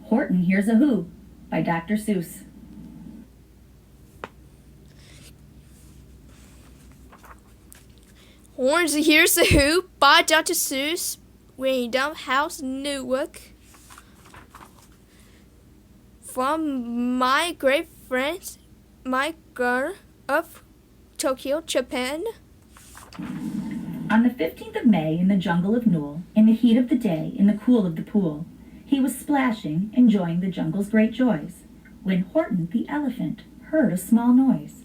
Horton Hears a Who by Dr. Seuss. Horton Hears a Who by Dr. Seuss, Random House, Newark. From my great friend, my girl of Tokyo, Japan. On the 15th of May in the jungle of Newell, in the heat of the day, in the cool of the pool, he was splashing, enjoying the jungle's great joys, when Horton the elephant heard a small noise.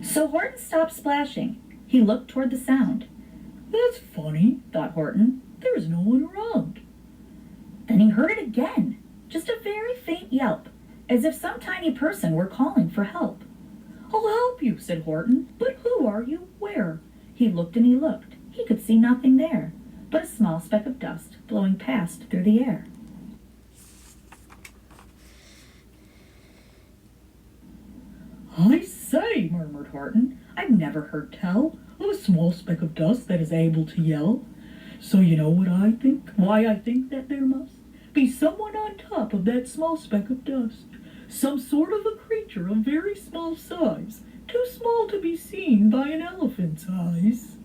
So Horton stopped splashing. He looked toward the sound. "That's funny," thought Horton. "There's no one around." Then he heard it again, just a very faint yelp, as if some tiny person were calling for help. "I'll help you," said Horton. "But who are you? Where?" He looked and he looked. He could see nothing there, but a small speck of dust blowing past through the air. "I say," murmured Horton, "I've never heard tell of a small speck of dust that is able to yell. So you know what I think? Why, I think that there must be someone on top of that small speck of dust. Some sort of a creature of very small size, too small to be seen by an elephant's eyes.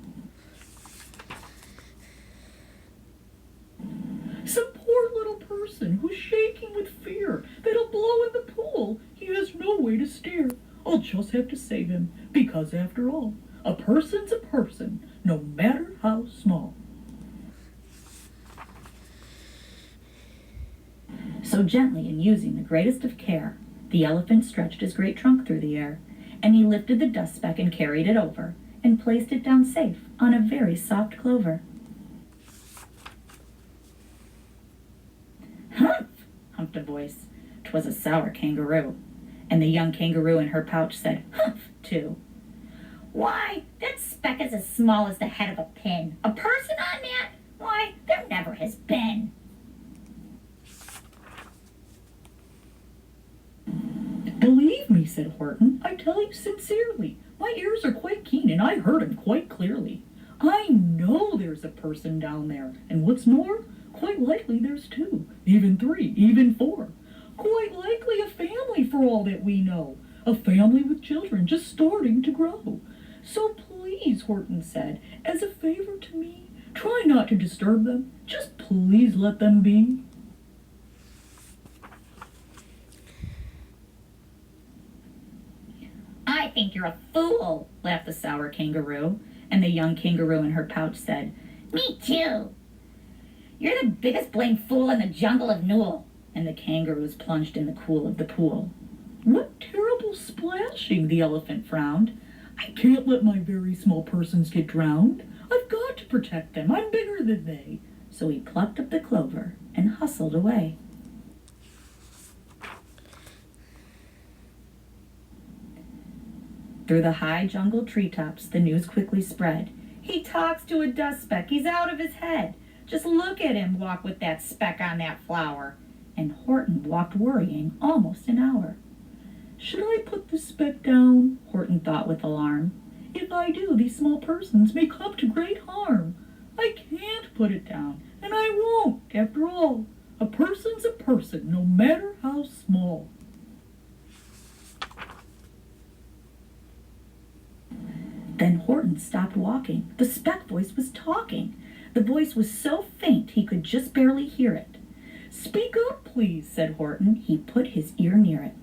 Some poor little person who's shaking with fear that he'll blow in the pool. He has no way to steer. I'll just have to save him, because after all, a person's a person, no matter how small." So gently and using the greatest of care, the elephant stretched his great trunk through the air, and he lifted the dust speck and carried it over, and placed it down safe on a very soft clover. "Humph!" humped a voice. 'Twas a sour kangaroo, and the young kangaroo in her pouch said, "Humph!" too. "Why, that speck is as small as the head of a pin. A person on that? Why, there never has been." "Believe me," said Horton, "I tell you sincerely, my ears are quite keen and I heard him quite clearly. I know there's a person down there, and what's more, quite likely there's two, even three, even four. Quite likely a family for all that we know, a family with children just starting to grow. So please," Horton said, "as a favor to me, try not to disturb them. Just please let them be." "I think you're a fool," laughed the sour kangaroo, and the young kangaroo in her pouch said, "Me too. You're the biggest blamed fool in the jungle of Newell." And the kangaroos plunged in the cool of the pool. "What terrible splashing!" the elephant frowned. "I can't let my very small persons get drowned. I've got to protect them. I'm bigger than they." So he plucked up the clover and hustled away. Through the high jungle treetops, the news quickly spread. "He talks to a dust speck. He's out of his head. Just look at him walk with that speck on that flower." And Horton walked worrying almost an hour. "Should I put the speck down?" Horton thought with alarm. "If I do, these small persons may come to great harm. I can't put it down, and I won't, after all. A person's a person, no matter how small." Then Horton stopped walking. The speck voice was talking. The voice was so faint he could just barely hear it. "Speak up, please," said Horton. He put his ear near it.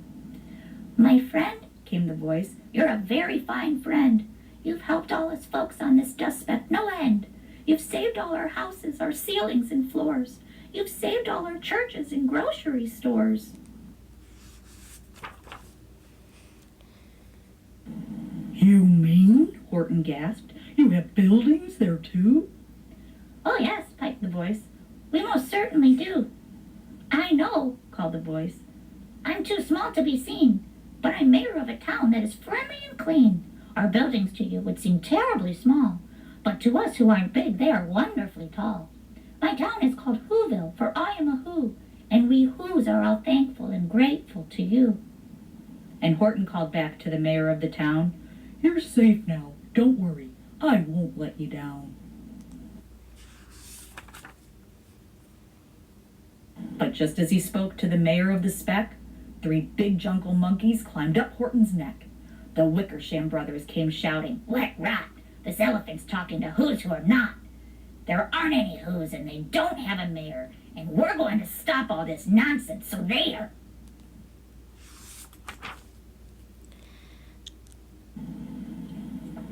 "My friend," came the voice, "you're a very fine friend. You've helped all us folks on this dust speck no end. You've saved all our houses, our ceilings and floors. You've saved all our churches and grocery stores." "You mean," Horton gasped, "you have buildings there too?" "Oh yes," piped the voice. "We most certainly do." "I know," called the voice. "I'm too small to be seen, but I'm mayor of a town that is friendly and clean. Our buildings to you would seem terribly small, but to us who aren't big, they are wonderfully tall. My town is called Whoville, for I am a Who, and we Whos are all thankful and grateful to you." And Horton called back to the mayor of the town, "You're safe now. Don't worry. I won't let you down." But just as he spoke to the mayor of the speck, 3 big jungle monkeys climbed up Horton's neck. The Wickersham brothers came shouting, "What rot! This elephant's talking to who's who are not. There aren't any who's and they don't have a mayor, and we're going to stop all this nonsense, so there!"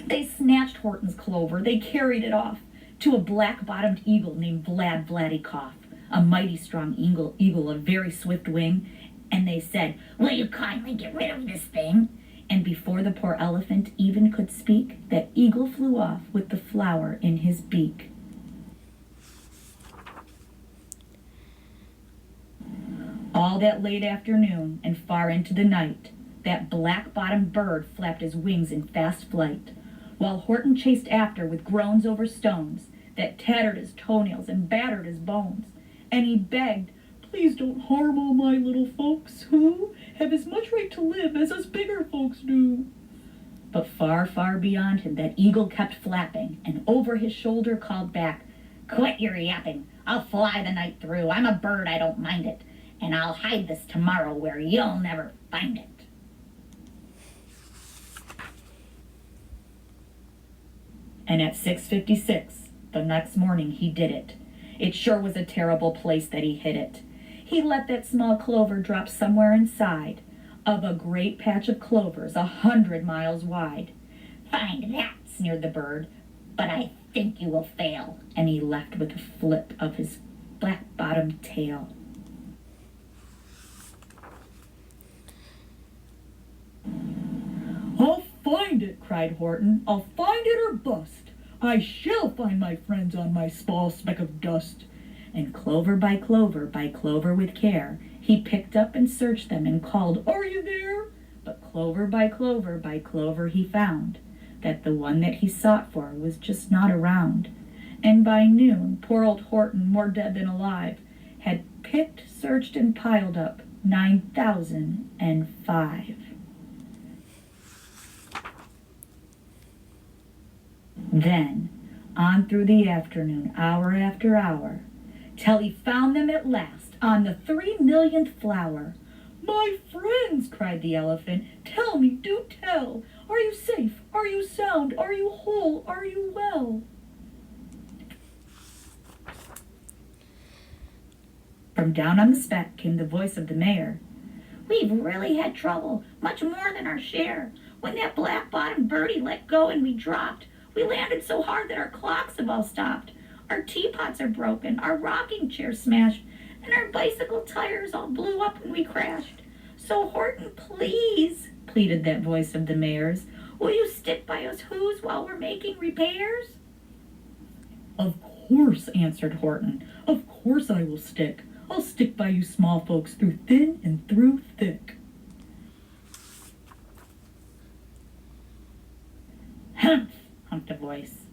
They snatched Horton's clover, they carried it off to a black-bottomed eagle named Vlad Vladikoff, a mighty strong eagle of very swift wing, and they said, "Will you kindly get rid of this thing?" And before the poor elephant even could speak, that eagle flew off with the flower in his beak. All that late afternoon and far into the night, that black-bottomed bird flapped his wings in fast flight, while Horton chased after with groans over stones that tattered his toenails and battered his bones. And he begged, "Please don't harm all my little folks who have as much right to live as us bigger folks do." But far, far beyond him that eagle kept flapping, and over his shoulder called back, "Quit your yapping. I'll fly the night through. I'm a bird, I don't mind it. And I'll hide this tomorrow where you'll never find it." And at 6:56, the next morning, he did it. It sure was a terrible place that he hid it. He let that small clover drop somewhere inside of a great patch of clovers 100 miles wide. "Find that," sneered the bird, "but I think you will fail." And he left with a flip of his black-bottomed tail. "I'll find it," cried Horton. "I'll find it or bust. I shall find my friends on my small speck of dust." And clover by clover with care, he picked up and searched them and called, "Are you there?" But clover by clover he found that the one that he sought for was just not around. And by noon, poor old Horton, more dead than alive, had picked, searched, and piled up 9,005. Then, on through the afternoon, hour after hour, till he found them at last on the 3,000,000th flower. "My friends," cried the elephant, "tell me, do tell, are you safe? Are you sound? Are you whole? Are you well?" From down on the speck came the voice of the mayor. "We've really had trouble, much more than our share. When that black-bottomed birdie let go and we dropped, we landed so hard that our clocks have all stopped. Our teapots are broken, our rocking chair smashed, and our bicycle tires all blew up when we crashed. So Horton, please," pleaded that voice of the mayor's, "will you stick by us who's while we're making repairs?" "Of course," answered Horton. "Of course I will stick. I'll stick by you small folks through thin and through thick." "Humph," humped a voice.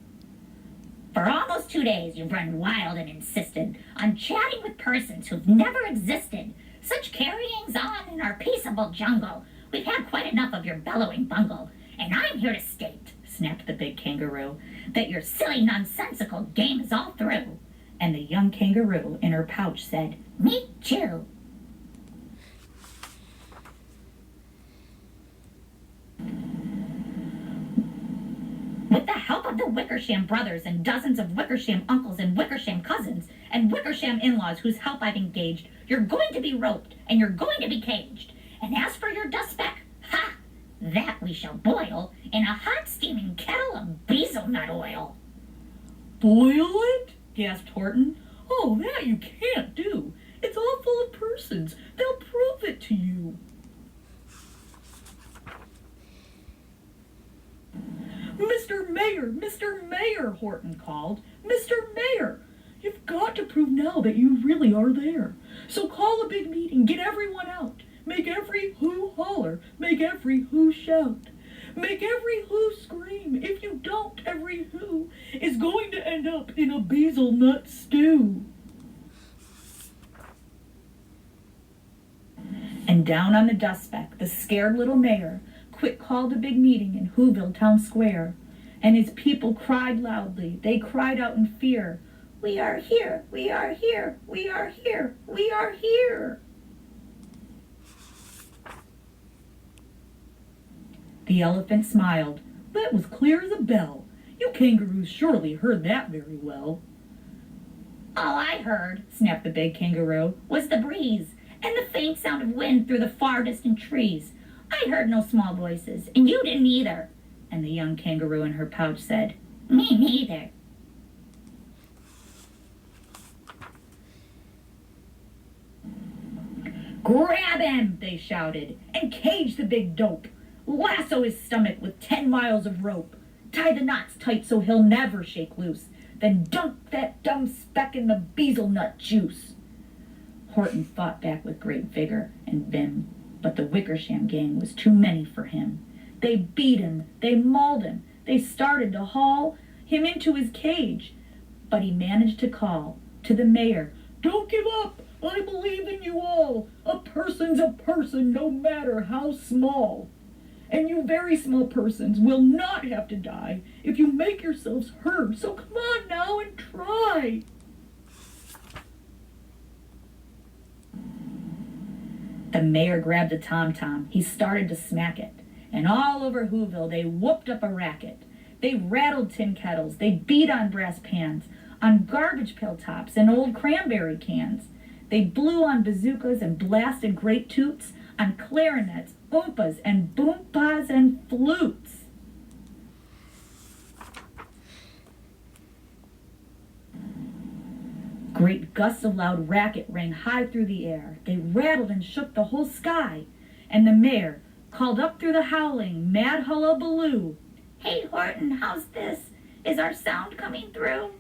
"For almost 2 days you've run wild and insisted on chatting with persons who've never existed. Such carryings on in our peaceable jungle. We've had quite enough of your bellowing bungle. And I'm here to state," snapped the big kangaroo, "that your silly nonsensical game is all through." And the young kangaroo in her pouch said, "Me too." With the help of the Wickersham brothers and dozens of Wickersham uncles and Wickersham cousins and Wickersham in-laws whose help I've engaged, you're going to be roped and you're going to be caged. And as for your dust speck, ha! That we shall boil in a hot steaming kettle of hazelnut oil. "Boil it?" gasped Horton. "Oh, that you can't do. It's all full of persons. They'll prove it to you." Mr. Mayor," Horton called. "Mr. Mayor, you've got to prove now that you really are there. So call a big meeting, get everyone out. Make every who holler, make every who shout. Make every who scream. If you don't, every who is going to end up in a hazelnut stew." And down on the dust speck, the scared little mayor quick called a big meeting in Whoville Town Square. And his people cried loudly. They cried out in fear, We are here. We are here. We are here. We are here. The elephant smiled. That was clear as a bell. You kangaroos surely heard that very well. All I heard, snapped the big kangaroo, was the breeze and the faint sound of wind through the far distant trees. I heard no small voices, and you didn't either. And the young kangaroo in her pouch said, Me neither. Grab him, they shouted, and cage the big dope. Lasso his stomach with 10 miles of rope. Tie the knots tight so he'll never shake loose. Then dunk that dumb speck in the bezelnut juice. Horton fought back with great vigor and vim, but the Wickersham gang was too many for him. They beat him, they mauled him, they started to haul him into his cage. But he managed to call to the mayor, Don't give up, I believe in you all. A person's a person, no matter how small. And you very small persons will not have to die if you make yourselves heard. So come on now and try. The mayor grabbed a tom-tom. He started to smack it. And all over Whoville they whooped up a racket. They rattled tin kettles. They beat on brass pans, on garbage pail tops and old cranberry cans. They blew on bazookas and blasted great toots, on clarinets, oompas, and boompas and flutes. Great gusts of loud racket rang high through the air. They rattled and shook the whole sky. And the mayor called up through the howling, mad hullabaloo, Hey, Horton, how's this? Is our sound coming through?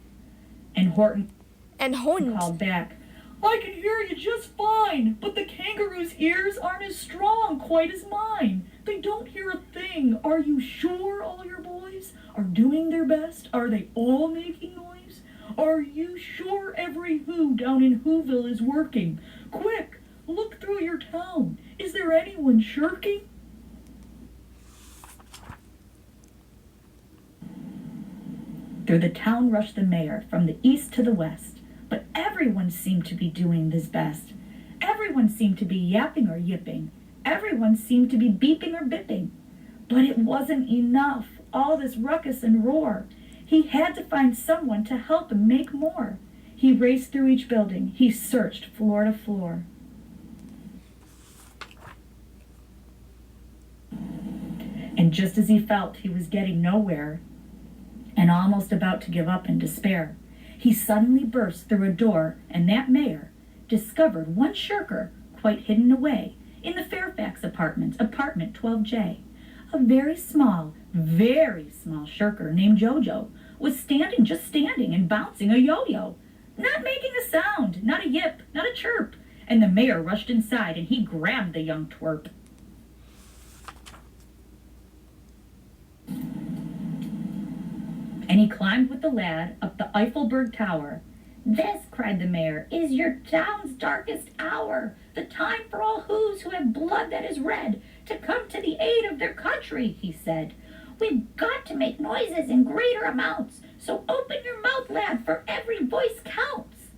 And Horton called back, I can hear you just fine, but the kangaroo's ears aren't as strong quite as mine. They don't hear a thing. Are you sure all your boys are doing their best? Are they all making noise? Are you sure every who down in Whoville is working? Quick, look through your town. Is there anyone shirking? Through the town rushed the mayor, from the east to the west. But everyone seemed to be doing his best. Everyone seemed to be yapping or yipping. Everyone seemed to be beeping or bipping. But it wasn't enough, all this ruckus and roar. He had to find someone to help him make more. He raced through each building. He searched floor to floor. And just as he felt he was getting nowhere and almost about to give up in despair, he suddenly burst through a door, and that mayor discovered one shirker quite hidden away in the Fairfax apartments, apartment 12J. A very small shirker named Jojo was just standing and bouncing a yo-yo, not making a sound, not a yip, not a chirp. And the mayor rushed inside and he grabbed the young twerp. And he climbed with the lad up the Eiffelberg Tower. This, cried the mayor, is your town's darkest hour, the time for all who's who have blood that is red to come to the aid of their country, he said. We've got to make noises in greater amounts, so open your mouth, lad, for every voice counts.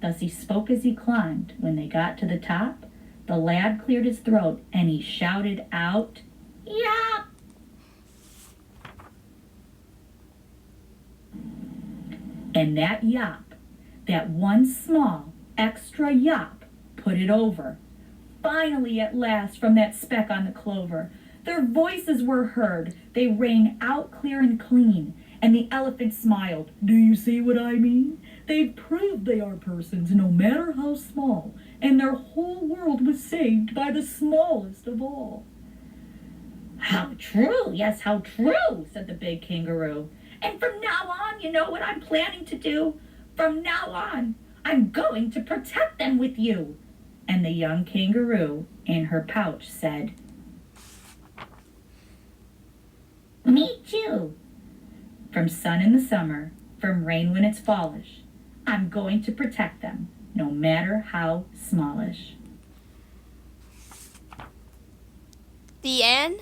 Thus he spoke as he climbed. When they got to the top, the lad cleared his throat, and he shouted out, Yap! And that yop, that one small, extra yop, put it over. Finally, at last, from that speck on the clover, their voices were heard. They rang out clear and clean, and the elephant smiled. Do you see what I mean? They've proved they are persons, no matter how small, and their whole world was saved by the smallest of all. How true, yes, how true, said the big kangaroo. And from now on, you know what I'm planning to do? From now on, I'm going to protect them with you. And the young kangaroo in her pouch said, Me too. From sun in the summer, from rain when it's fallish, I'm going to protect them, no matter how smallish. The end.